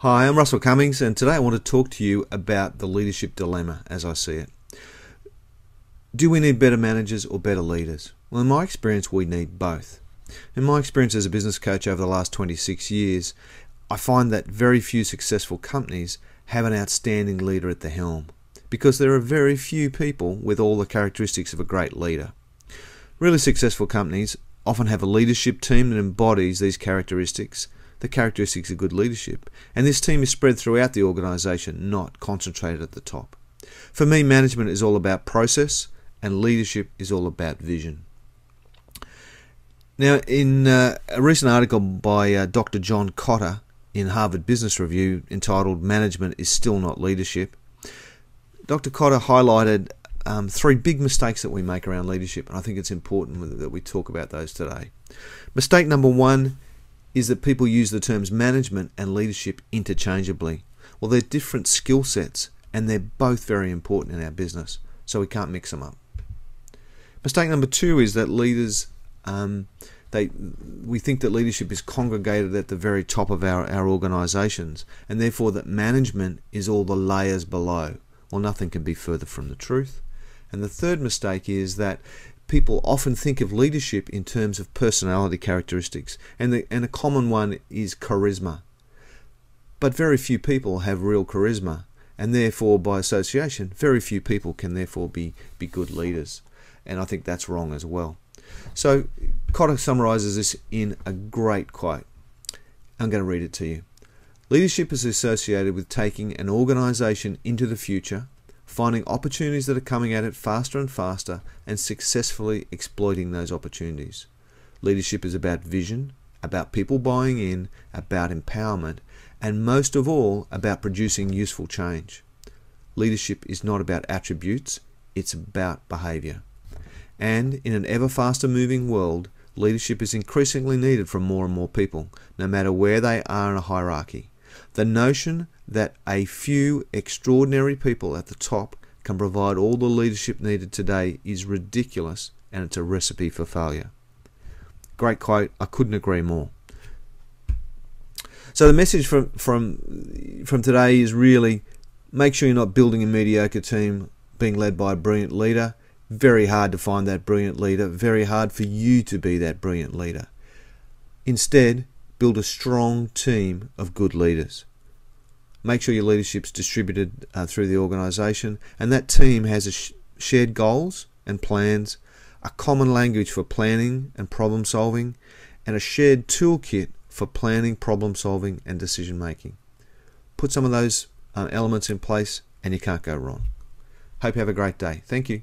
Hi, I'm Russell Cummings, and today I want to talk to you about the leadership dilemma as I see it. Do we need better managers or better leaders? Well, in my experience, we need both. In my experience as a business coach over the last 26 years, I find that very few successful companies have an outstanding leader at the helm, because there are very few people with all the characteristics of a great leader. Really successful companies often have a leadership team that embodies these characteristics, the characteristics of good leadership, and this team is spread throughout the organisation, not concentrated at the top. For me, management is all about process and leadership is all about vision. Now, in a recent article by Dr. John Kotter in Harvard Business Review entitled "Management is Still Not Leadership," Dr. Kotter highlighted three big mistakes that we make around leadership, and I think it's important that we talk about those today. Mistake number one is that people use the terms management and leadership interchangeably. Well, they're different skill sets and they're both very important in our business, so we can't mix them up. Mistake number two is that leaders, we think that leadership is congregated at the very top of our organisations, and therefore that management is all the layers below. Well, nothing can be further from the truth. And the third mistake is that people often think of leadership in terms of personality characteristics, and a common one is charisma. But very few people have real charisma, and therefore, by association, very few people can therefore be good leaders. And I think that's wrong as well. So Kotter summarises this in a great quote. I'm going to read it to you. Leadership is associated with taking an organisation into the future, finding opportunities that are coming at it faster and faster, and successfully exploiting those opportunities. Leadership is about vision, about people buying in, about empowerment, and most of all, about producing useful change. Leadership is not about attributes, it's about behaviour. And in an ever faster moving world, leadership is increasingly needed from more and more people, no matter where they are in a hierarchy. The notion that a few extraordinary people at the top can provide all the leadership needed today is ridiculous, and it's a recipe for failure. Great quote. I couldn't agree more. So the message from today is really make sure you're not building a mediocre team being led by a brilliant leader. Very hard to find that brilliant leader. Very hard for you to be that brilliant leader. Instead, build a strong team of good leaders. Make sure your leadership's distributed through the organisation, and that team has shared goals and plans, a common language for planning and problem solving, and a shared toolkit for planning, problem solving and decision making. Put some of those elements in place and you can't go wrong. Hope you have a great day. Thank you.